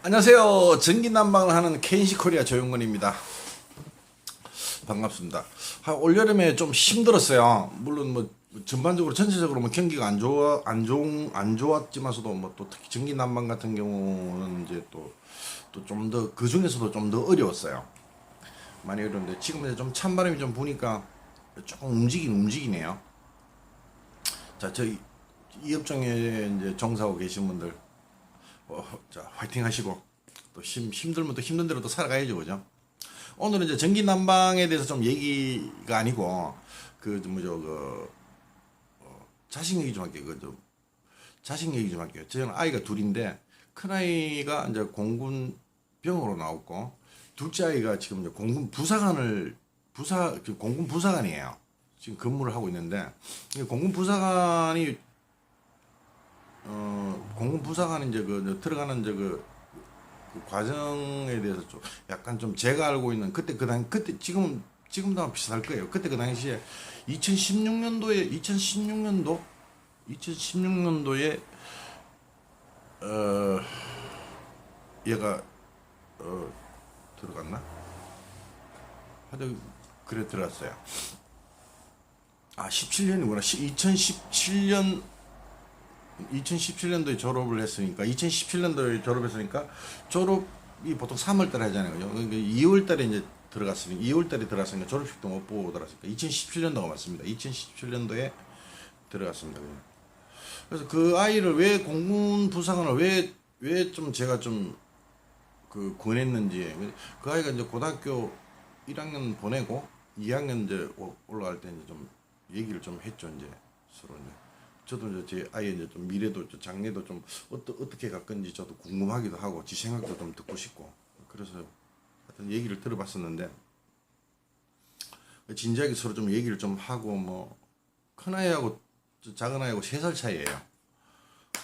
안녕하세요. 전기난방을 하는 KNC 코리아 조용건입니다. 반갑습니다. 올여름에 좀 힘들었어요. 물론 뭐 전반적으로 전체적으로 뭐 경기가 안 좋았지만서도 뭐 또 특히 전기난방 같은 경우는 이제 또 좀 더 그 중에서도 좀 더 어려웠어요. 많이 어려운데 지금 이제 좀 찬바람이 좀 부니까 조금 움직이네요. 자, 저희 이 업종에 이제 종사하고 계신 분들 자, 화이팅 하시고, 또 힘들면 또 힘든 대로 또 살아가야죠, 그죠? 오늘은 이제 전기 난방에 대해서 좀 얘기가 아니고, 자식 얘기 좀 할게요. 자식 얘기 좀 할게요. 저는 아이가 둘인데, 큰 아이가 이제 공군 병으로 나왔고, 둘째 아이가 지금 이제 공군 부사관이에요. 지금 근무를 하고 있는데, 공군 부사관이 공군 부사관 이제 들어가는 그 과정에 대해서 좀 약간 좀 제가 알고 있는 그때 지금도 아마 비슷할 거예요. 그때 그 당시에 2016년도에 얘가 들어갔나? 하여튼 그래 들어갔어요. 아 17년이구나. 2017년도에 졸업을 했으니까 2017년도에 졸업했으니까 졸업이 보통 3월 달에 하잖아요. 그죠? 그러니까 2월 달에 이제 들어갔으니까 2월 달에 들어갔으니까 졸업식도 못 보고 들어갔으니까 2017년도가 맞습니다. 2017년도에 들어갔습니다. 그냥. 그래서 그 아이를 왜 공군 부사관을 왜 좀 제가 좀 그 권했는지 그 아이가 이제 고등학교 1학년 보내고 2학년 이제 올라갈 때 이제 좀 얘기를 좀 했죠. 이제 서로 이제 저도 이제 제 아이의 이제 좀 미래도 장래도 좀 어떻게 갈 건지 저도 궁금하기도 하고 지 생각도 좀 듣고 싶고 그래서 하여튼 얘기를 들어봤었는데 진지하게 서로 좀 얘기를 좀 하고 뭐 큰아이하고 작은아이하고 3살 차이예요.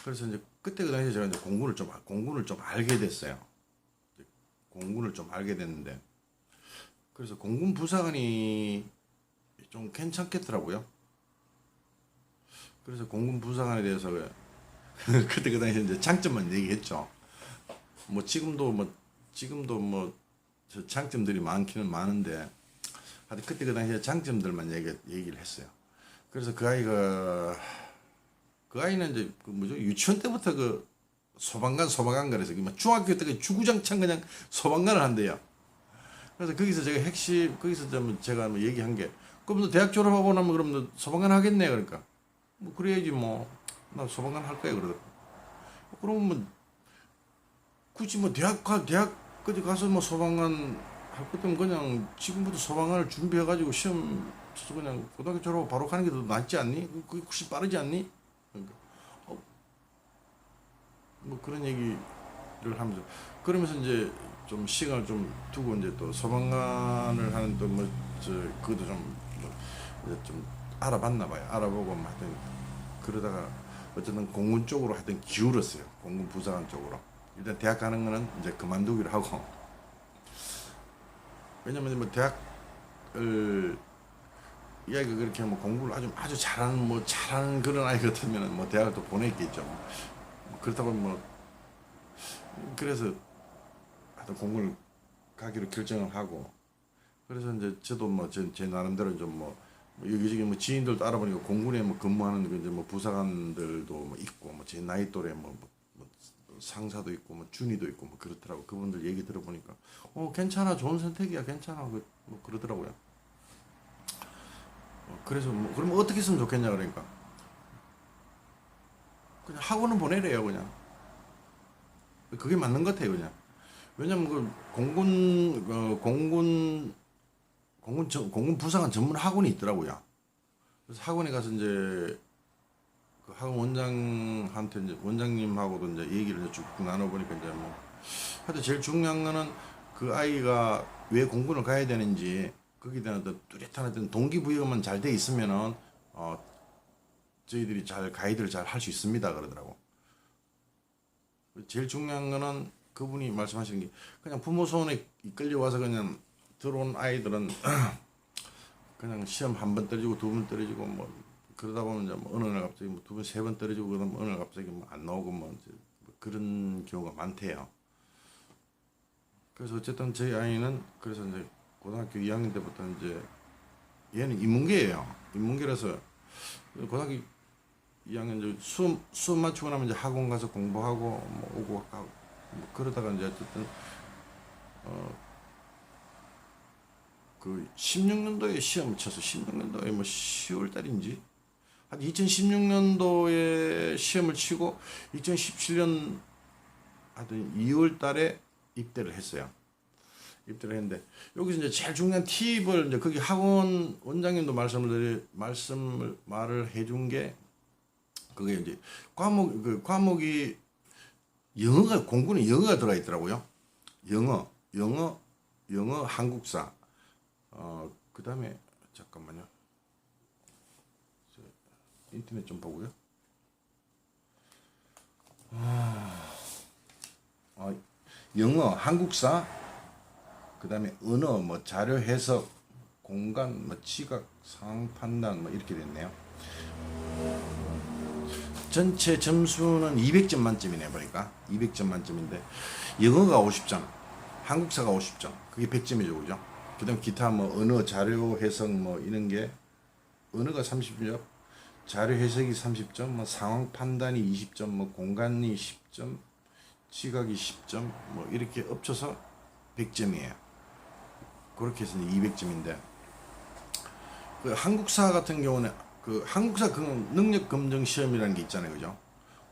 그래서 이제 그때 그 당시에 제가 이제 공군을 좀 알게 됐어요. 공군을 좀 알게 됐는데 그래서 공군 부사관이 좀 괜찮겠더라고요. 그래서 공군 부사관에 대해서 그때 그 당시에 이제 장점만 얘기했죠. 뭐 지금도 뭐 장점들이 많기는 많은데 하여튼 그때 그 당시에 장점들만 얘기를 했어요. 그래서 그 아이는 이제 그 뭐죠 유치원 때부터 그 소방관 그래서 중학교 때까지 주구장창 그냥 소방관을 한대요. 그래서 거기서 제가 뭐 얘기한 게 그럼 너 대학 졸업하고 나면 그럼 너 소방관 하겠네 그러니까 뭐 그래야지 뭐 나 소방관 할 거야 그러더라고. 그럼 뭐 굳이 뭐 대학까지 가서 뭐 소방관 할 거면 그냥 지금부터 소방관을 준비해가지고 시험 쳐서 그냥 고등학교 졸업하고 바로 가는 게 더 낫지 않니? 그게 훨씬 빠르지 않니? 그러니까 뭐 그런 얘기를 하면서 그러면서 이제 좀 시간을 좀 두고 이제 또 소방관을 하는 또 뭐 저 그것도 좀 알아봤나 봐요. 알아보고 뭐 하여튼 그러다가 어쨌든 공군 쪽으로 하여튼 기울었어요. 공군 부사관 쪽으로. 일단 대학 가는 거는 이제 그만두기로 하고 왜냐면 뭐 대학을 이 아이가 그렇게 뭐 공부를 아주 잘하는 그런 아이 같으면 뭐 대학을 또 보냈겠죠. 그렇다고 뭐 그래서 하여튼 공군을 가기로 결정을 하고 그래서 이제 저도 뭐 제 나름대로 좀 뭐 여기저기 뭐 지인들도 알아보니까 공군에 뭐 근무하는 그 이제 뭐 부사관들도 뭐 있고 뭐 제 나이 또래 뭐 상사도 있고 뭐 준이도 있고 뭐 그렇더라고. 그분들 얘기 들어보니까 괜찮아 좋은 선택이야 괜찮아 뭐 그러더라고요. 그래서 뭐 그러면 어떻게 했으면 좋겠냐 그러니까 그냥 학원은 보내래요 그냥. 그게 맞는 것 같아요 그냥. 왜냐면 그 공군 부사관 전문 학원이 있더라고요. 그래서 학원에 가서 이제 그 학원 원장한테 이제 원장님하고도 이제 얘기를 이제 쭉 나눠보니까 이제 뭐 하여튼 제일 중요한 거는 그 아이가 왜 공군을 가야 되는지 거기에 대한 어떤 뚜렷한 어떤 동기부여만 잘 돼 있으면은 저희들이 잘 가이드를 잘 할 수 있습니다 그러더라고. 제일 중요한 거는 그분이 말씀하시는 게 그냥 부모 손에 이끌려와서 그냥 들어온 아이들은 그냥 시험 한 번 떨어지고 두 번 떨어지고 뭐 그러다 보면 이제 뭐 어느 날 갑자기 뭐 두 번 세 번 떨어지고 그러면 어느 날 갑자기 뭐 안 나오고 뭐 이제 뭐 그런 경우가 많대요. 그래서 어쨌든 저희 아이는 그래서 이제 고등학교 2학년 때부터 이제 얘는 인문계예요. 인문계라서 고등학교 2학년 이제 수업 맞추고 나면 이제 학원 가서 공부하고 뭐 오고 가고 뭐 그러다가 이제 어쨌든 그 16년도에 시험을 쳐서 16년도에 뭐 10월 달인지 한 2016년도에 시험을 치고 2017년 하여튼 2월 달에 입대를 했어요. 입대를 했는데 여기서 이제 제일 중요한 팁을 이제 거기 학원 원장님도 말을 해준 게 그게 이제 과목이 영어가 공부는 영어가 들어가 있더라고요. 영어, 한국사. 그다음에 잠깐만요. 인터넷 좀 보고요. 영어, 한국사, 그다음에 언어, 뭐 자료 해석, 공간, 뭐 지각, 상황 판단, 뭐 이렇게 됐네요. 전체 점수는 200점 만점이네 보니까 200점 만점인데 영어가 50점, 한국사가 50점, 그게 100점이죠, 그죠? 그다음 기타 뭐 언어, 자료 해석 뭐 이런 게 언어가 30점, 자료 해석이 30점, 뭐 상황 판단이 20점, 뭐 공간이 10점, 지각이 10점, 뭐 이렇게 합쳐서 100점이에요. 그렇게 해서 200점인데 그 한국사 같은 경우는 그 한국사 그 능력 검정 시험이라는 게 있잖아요, 그죠?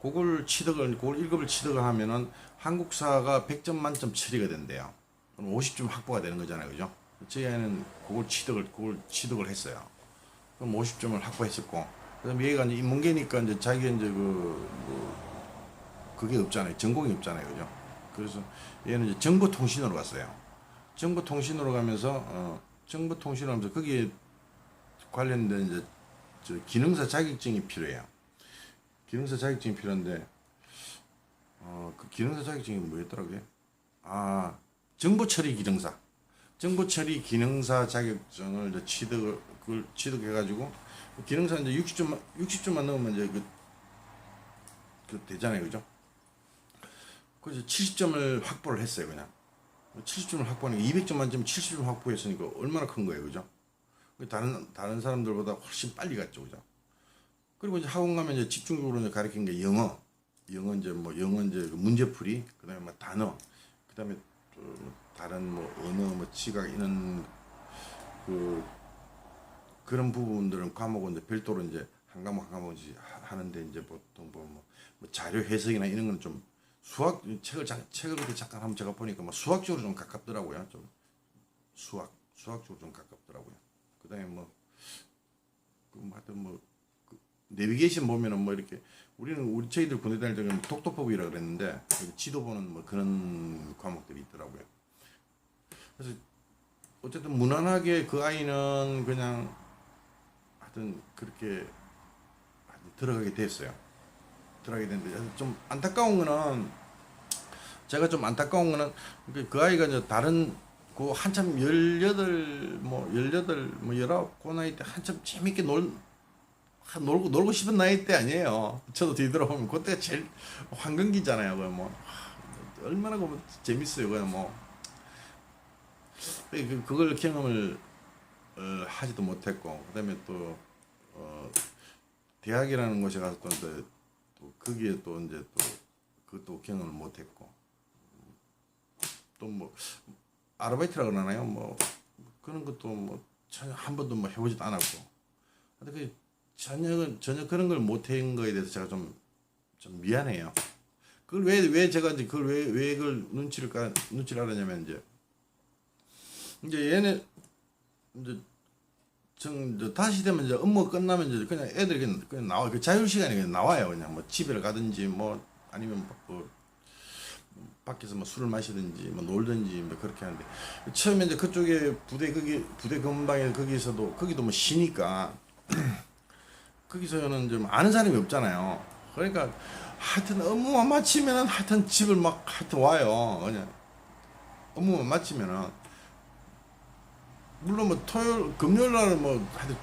그걸 1급을 취득을 하면은 한국사가 100점 만점 처리가 된대요. 그럼 50점 확보가 되는 거잖아요, 그죠? 저희 아이는 그걸 취득을 했어요. 그럼 50점을 확보했었고, 그다음 얘가 이제 인문계니까 이제 자기가 이제 그게 없잖아요, 전공이 없잖아요, 그죠? 그래서 얘는 이제 정보통신으로 갔어요. 정보통신으로 가면서 정보통신으로 하면서 거기에 관련된 이제 기능사 자격증이 필요해요. 기능사 자격증이 필요한데 그 기능사 자격증이 뭐였더라고요? 정보처리 기능사. 정보처리 기능사 자격증을 이제 취득해가지고 기능사 이제 60점만 넣으면 이제 그 되잖아요, 그죠? 그래서 70점을 확보를 했어요, 그냥. 70점을 확보하니까 200점 만점 70점 확보했으니까 얼마나 큰 거예요, 그죠? 다른 사람들보다 훨씬 빨리 갔죠, 그죠? 그리고 이제 학원 가면 이제 집중적으로 이제 가르친 게 영어 이제 문제풀이, 그다음에 뭐 단어, 그다음에 또 다른 뭐 언어, 뭐 지각 이런 그런 부분들은 과목은 이제 별도로 이제 한 과목씩 하는데 이제 보통 뭐 자료 해석이나 이런 건 좀 책을 그때 잠깐 한번 제가 보니까 뭐 수학적으로 좀 가깝더라고요. 좀 수학적으로 좀 가깝더라고요. 그다음에 하여튼 내비게이션 보면은 뭐 이렇게 저희들 군대 다닐 때는 독도법이라 그랬는데 지도 보는 뭐 그런 과목들이 있더라고요. 그래서 어쨌든 무난하게 그 아이는 그냥 하여튼 그렇게 들어가게 됐어요. 들어가게 됐는데 좀 안타까운 거는 그 아이가 이제 다른 그 한참 19, 19, 그 나이 때 한참 재밌게 놀고 싶은 나이 때 아니에요. 저도 뒤돌아보면 그때가 제일 황금기잖아요. 얼마나 재밌어요. 그걸 경험을 하지도 못했고, 그다음에 또 대학이라는 곳에 가서 또 거기에 또 이제 또 그것도 경험을 못했고, 또 아르바이트라고 그러나요? 그런 것도 전혀 한 번도 해보지도 않았고, 근데 전혀 그런 걸 못한 거에 대해서 제가 좀 미안해요. 그걸 왜 제가 이제 왜 그걸 눈치를 알았냐면 이제 얘네 이제 다시 되면 이제 업무 끝나면 이제 그냥 애들이 그냥 나와. 그 자유 시간에 그냥 나와요. 그냥 집에 가든지 아니면 밖에서 술을 마시든지 놀든지 그렇게 하는데, 처음에 이제 그쪽에 부대 근방에 거기도 쉬니까 거기서는 좀 아는 사람이 없잖아요. 그러니까 하여튼 업무만 마치면은 하여튼 집을 하여튼 와요. 그냥 업무만 마치면은, 물론 금요일 날은 하여튼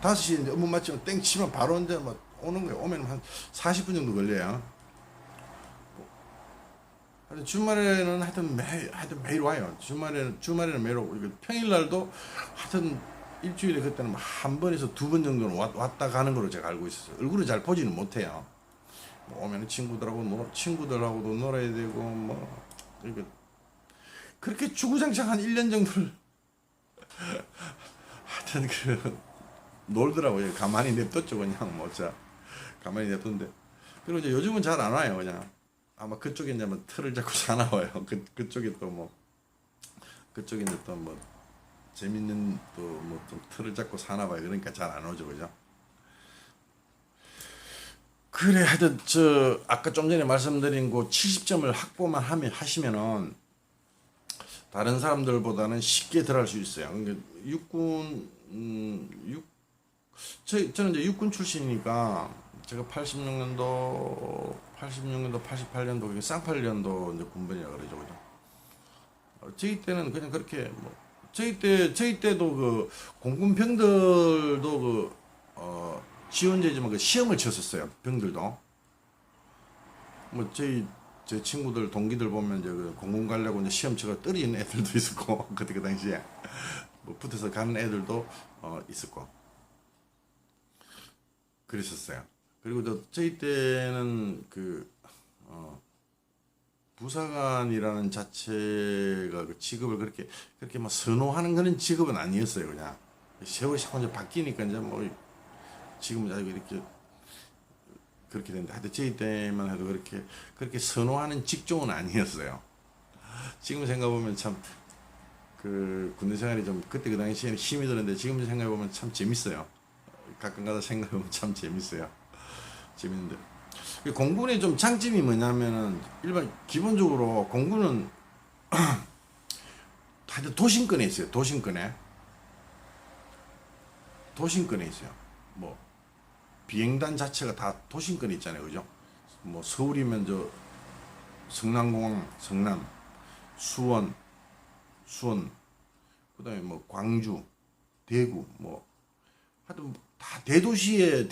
5시에 이제 업무 마치면 땡 치면 바로 이제 오는 거예요. 오면 한 40분 정도 걸려요. 하여튼 주말에는 하여튼 매일 와요. 주말에는 매일 오고, 이거 평일날도 하여튼 일주일에 그때는 한 번에서 두 번 정도는 왔다 가는 걸로 제가 알고 있었어요. 얼굴을 잘 보지는 못해요. 뭐 오면 친구들하고도 놀아야 되고, 뭐, 이거, 그렇게 주구장창 한 1년 정도를, 하여튼 놀더라고요. 가만히 냅뒀죠, 그냥, 뭐, 자, 가만히 냅뒀는데. 그리고 이제 요즘은 잘 안 와요, 그냥. 아마 그쪽에 이제 뭐 틀을 잡고 사나 와요. 그쪽에 또 뭐, 그쪽에 이제 또 뭐, 재밌는 또 뭐 좀 틀을 잡고 사나 봐요. 그러니까 잘 안 오죠, 그죠? 그래, 하여튼, 아까 좀 전에 말씀드린 그 70점을 확보만 하시면은, 다른 사람들보다는 쉽게 들어갈 수 있어요. 그러니까 육군, 저는 이제 육군 출신이니까, 제가 86년도, 88년도, 쌍팔년도 이제 군번이라 그러죠, 그죠? 저희 때는 그냥 그렇게, 뭐, 저희 때도 공군 병들도 지원제지만 시험을 쳤었어요, 병들도. 뭐, 제 친구들, 동기들 보면 이제 공군 가려고 이제 시험 치고 떨어지는 애들도 있었고, 그때 그 당시에. 뭐, 붙어서 가는 애들도, 있었고. 그랬었어요. 그리고 저희 때는 부사관이라는 자체가 그 직업을 그렇게 막 선호하는 그런 직업은 아니었어요, 그냥. 세월이 자꾸 이제 바뀌니까 이제 뭐, 지금은 아주 이렇게, 그렇게 된다. 하여튼 저희 때만 해도 그렇게 선호하는 직종은 아니었어요. 지금 생각해보면 참, 군대 생활이 좀, 그때 그 당시에는 힘이 드는데 지금 생각해보면 참 재밌어요. 가끔가다 생각해보면 참 재밌어요. 재밌는데. 공군의 좀 장점이 뭐냐면은, 기본적으로 공군은 하여튼 도심권에 있어요. 도심권에 있어요. 뭐, 비행단 자체가 다 도심권에 있잖아요. 그죠? 뭐, 서울이면 성남공항, 성남, 수원, 그 다음에 뭐, 광주, 대구, 뭐, 하여튼 다 대도시에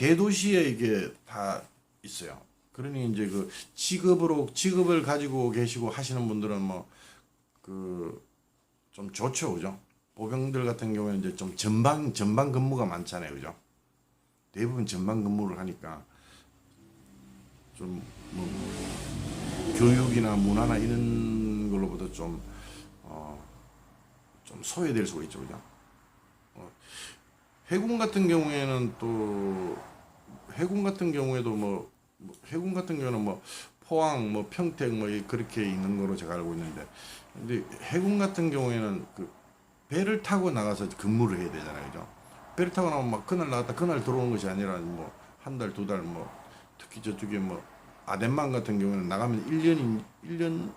이게 다 있어요. 그러니 이제 직업을 가지고 계시고 하시는 분들은 뭐, 좀 좋죠. 그죠? 보병들 같은 경우에는 이제 좀 전방 근무가 많잖아요. 그죠? 대부분 전방 근무를 하니까 좀 뭐, 교육이나 문화나 이런 걸로보다 좀 소외될 수가 있죠. 그죠? 어, 해군 같은 경우에는 해군 같은 경우에도 해군 같은 경우는 뭐, 포항, 뭐, 평택, 뭐, 그렇게 있는 거로 제가 알고 있는데, 근데 해군 같은 경우에는 배를 타고 나가서 근무를 해야 되잖아요. 그죠? 배를 타고 나면 막 그날 나갔다 그날 들어오는 것이 아니라 뭐, 한 달, 두 달, 뭐, 특히 저쪽에 뭐, 아덴만 같은 경우는 나가면 1년인지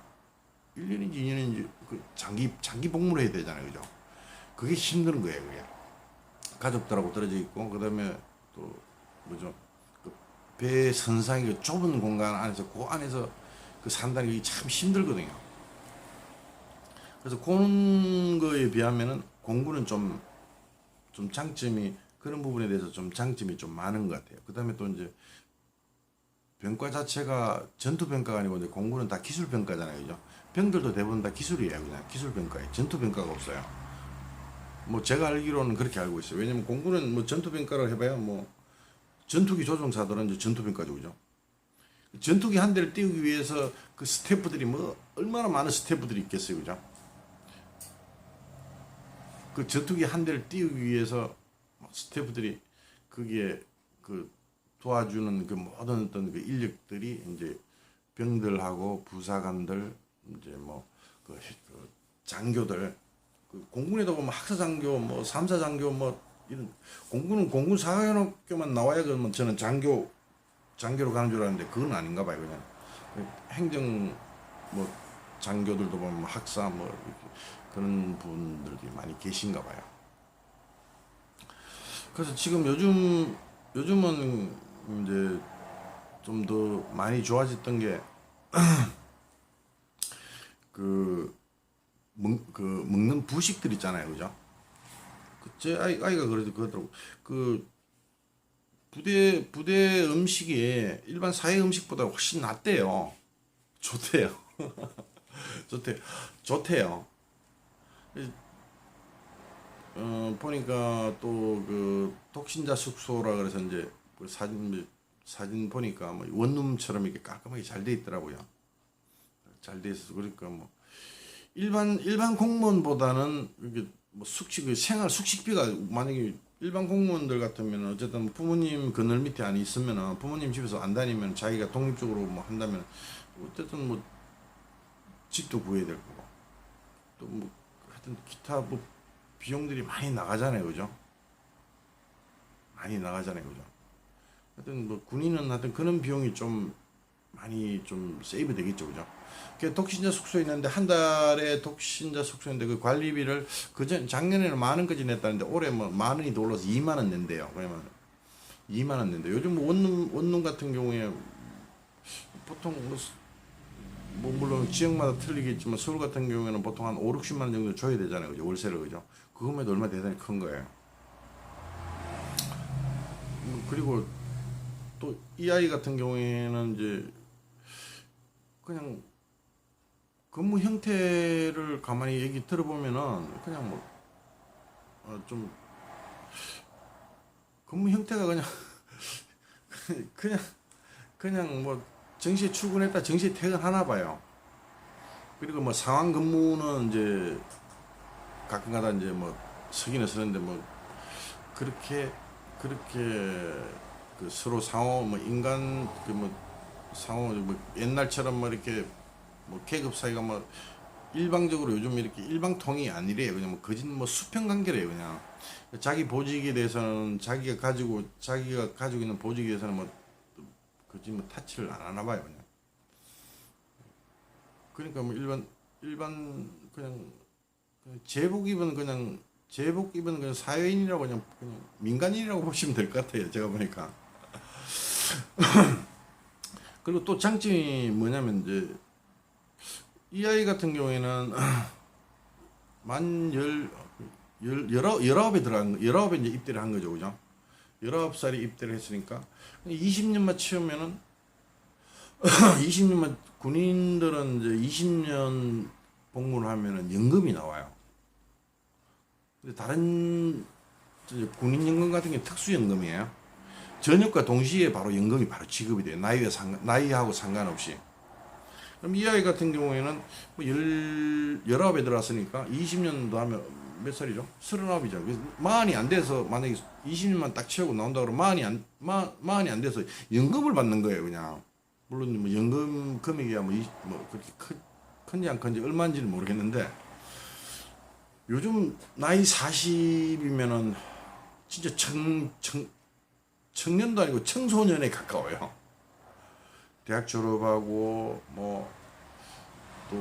2년인지 장기 복무를 해야 되잖아요. 그죠? 그게 힘든 거예요, 그게. 가족들하고 떨어져 있고, 그 다음에 또, 뭐죠? 배 선상의 좁은 공간 안에서 산다는 게 참 힘들거든요. 그래서 그런 거에 비하면은 공군은 좀 장점이, 그런 부분에 대해서 좀 장점이 좀 많은 것 같아요. 그 다음에 또 이제 병과 자체가 전투 병과가 아니고 이제 공군은 다 기술 병과잖아요. 그죠? 병들도 대부분 다 기술이에요. 그냥 기술 병과예요. 전투 병과가 없어요. 뭐 제가 알기로는 그렇게 알고 있어요. 왜냐면 공군은 뭐 전투 병과를 해봐야 뭐 전투기 조종사들은 이제 전투 병과죠. 그죠? 전투기 한 대를 띄우기 위해서 그 스태프들이 뭐 얼마나 많은 스태프들이 있겠어요. 그죠? 그 전투기 한 대를 띄우기 위해서 스태프들이 거기에 도와주는 모든 어떤 인력들이 이제 병들하고 부사관들, 이제 뭐 장교들, 공군에도 보면 학사장교, 뭐 삼사장교, 뭐 이런, 공군 사관학교만 나와야 그러면 저는 장교로 가는 줄 알았는데 그건 아닌가 봐요. 그냥 행정 뭐 장교들도 보면 학사 뭐 그런 분들이 많이 계신가 봐요. 그래서 지금 요즘은 이제 좀 더 많이 좋아졌던 게 먹는 부식들 있잖아요. 그죠? 제 아이가 그러더라고. 부대 음식이 일반 사회 음식보다 훨씬 낫대요. 좋대요. 좋대요. 보니까 또 그 독신자 숙소라 그래서 이제 그 사진 보니까 뭐 원룸처럼 이렇게 깔끔하게 잘 돼 있더라고요. 잘 돼 있어서 그러니까 뭐 일반 공무원보다는 이게 뭐 숙식 그 생활 숙식비가 만약에 일반 공무원들 같으면 어쨌든 부모님 그늘 밑에 안 있으면 부모님 집에서 안 다니면 자기가 독립적으로 뭐 한다면 어쨌든 뭐 집도 구해야 될 거고 또 뭐 하여튼 기타 뭐 비용들이 많이 나가잖아요, 그죠? 많이 나가잖아요, 그죠? 하여튼 뭐 군인은 하여튼 그런 비용이 좀 많이 좀 세이브 되겠죠, 그죠? 그 독신자 숙소에 있는데 한 달에 독신자 숙소인데 그 관리비를 그전 작년에는 10,000원까지 냈다는데 올해 뭐 10,000원이 더 올라서 20,000원 낸대요. 그러면 20,000원 낸대. 요즘 뭐 원룸 같은 경우에 보통 뭐 물론 지역마다 틀리겠지만 서울 같은 경우에는 보통 한 5, 60만 원 정도 줘야 되잖아요, 그죠? 월세를, 그죠? 그것만 얼마 대단히 큰 거예요. 그리고 또 이 아이 같은 경우에는 이제 그냥 근무 형태를 가만히 얘기 들어보면은 그냥 뭐 좀 근무 형태가 그냥 그냥 그냥 뭐 정시에 출근했다 정시에 퇴근하나 봐요. 그리고 뭐 상황 근무는 이제 가끔가다 이제 뭐 서기는 서는데 뭐 그렇게 그 서로 상호 뭐 인간 그 뭐 상호 뭐 옛날처럼 뭐 이렇게 뭐 계급 사이가 뭐 일방적으로 요즘 이렇게 일방통이 아니래요. 그냥 뭐 거짓 뭐 수평 관계래요. 그냥 자기 보직에 대해서는 자기가 가지고 있는 보직에 대해서는 뭐 거짓 뭐 타치를 안 하나 봐요. 그냥 그러니까 뭐 일반 그냥 제복 입은 그냥 사회인이라고 그냥 민간인이라고 보시면 될 것 같아요. 제가 보니까. 그리고 또 장점이 뭐냐면 이제 이 아이 같은 경우에는 만 19에 이제 입대를 한 거죠, 그죠? 19살이 입대를 했으니까 20년만 채우면은 20년만 군인들은 이제 20년 복무를 하면은 연금이 나와요. 근데 다른 군인 연금 같은 게 특수연금이에요. 전역과 동시에 바로 연금이 바로 지급이 돼요. 나이하고 상관없이. 그럼 이 아이 같은 경우에는 뭐 19에 들어왔으니까 20년도 하면 몇 살이죠? 39이죠. 만이 안 돼서 만약에 20년만 딱 채우고 나온다 그러면 만이 안 돼서 연금을 받는 거예요, 그냥. 물론 뭐 연금 금액이야 뭐 그렇게 큰지 안 큰지 얼마인지는 모르겠는데 요즘 나이 40이면은 진짜 청년도 아니고 청소년에 가까워요. 대학 졸업하고 뭐 또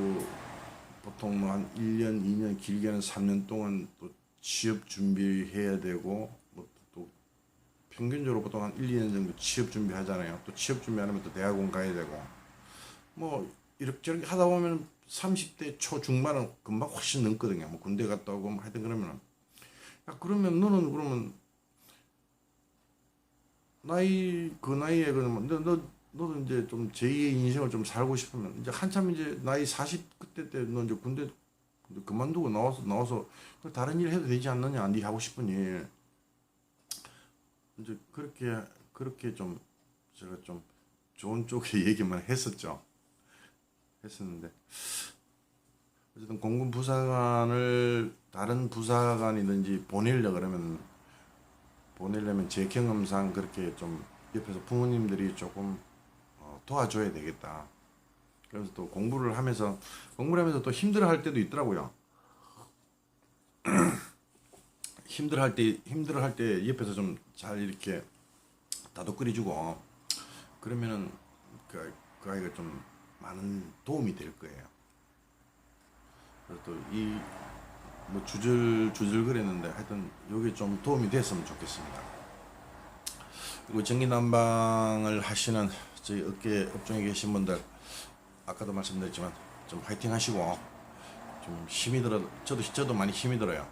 보통 뭐 한 1년, 2년, 길게는 3년 동안 또 취업 준비해야 되고 뭐 또 평균적으로 보통 한 1, 2년 정도 취업 준비하잖아요. 또 취업 준비하려면 또 대학원 가야 되고 뭐 이렇게 하다 보면 30대 초중반은 금방 훨씬 넘거든요. 뭐 군대 갔다 오고 뭐 하여튼 그러면은 야, 그러면 너는 그러면 그 나이에 그러면 너도 이제 좀 제2의 인생을 좀 살고 싶으면 이제 한참 이제 나이 40 그때 때 너 이제 군대 그만두고 나와서 다른 일 해도 되지 않느냐, 네 하고 싶은 일. 이제 그렇게 좀 제가 좀 좋은 쪽에 얘기만 했었는데 어쨌든 공군 부사관을 다른 부사관이든지 보내려면 제 경험상 그렇게 좀 옆에서 부모님들이 조금 도와줘야 되겠다. 그래서 또 공부를 하면서 또 힘들어할 때도 있더라고요. 힘들어할 때 옆에서 좀 잘 이렇게 다독거려주고 그러면은 그 아이가 좀 많은 도움이 될 거예요. 그래서 또 이 뭐 주절 그랬는데 하여튼 여기 좀 도움이 됐으면 좋겠습니다. 그리고 전기난방을 하시는 저희 업종에 계신 분들 아까도 말씀드렸지만 좀 화이팅 하시고 좀 힘이 들어 저도 많이 힘이 들어요.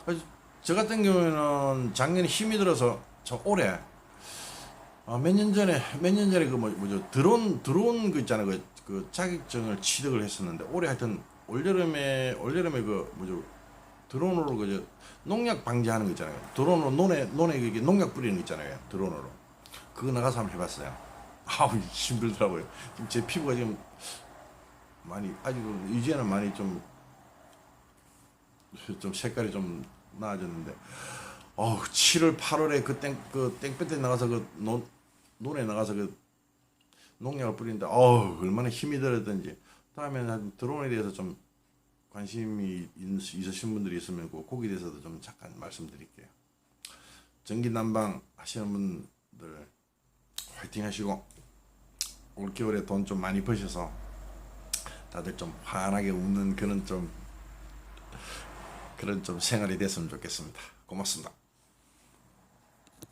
그래서 저 같은 경우에는 작년에 힘이 들어서 저 올해 몇 년 전에 그 뭐죠 드론 그 있잖아요. 그 자격증을 취득을 했었는데 올해 하여튼 올여름에 그 뭐죠 드론으로 그저 농약 방지하는 거 있잖아요. 드론으로 논에 이게 농약 뿌리는 거 있잖아요. 드론으로 그거 나가서 한번 해봤어요. 아우 힘들더라고요. 지금 제 피부가 지금 많이 아직 이제는 많이 좀 색깔이 좀 나아졌는데 7월 8월에 그 땡볕에 나가서 그 논에 나가서 그 농약을 뿌리는데 얼마나 힘이 들었던지. 다음에는 드론에 대해서 좀 관심이 있으신 분들이 있으면 거기에 대해서도 좀 잠깐 말씀드릴게요. 전기 난방 하시는 분들 화이팅 하시고 올겨울에 돈 좀 많이 버셔서 다들 좀 환하게 웃는 그런 좀 생활이 됐으면 좋겠습니다. 고맙습니다.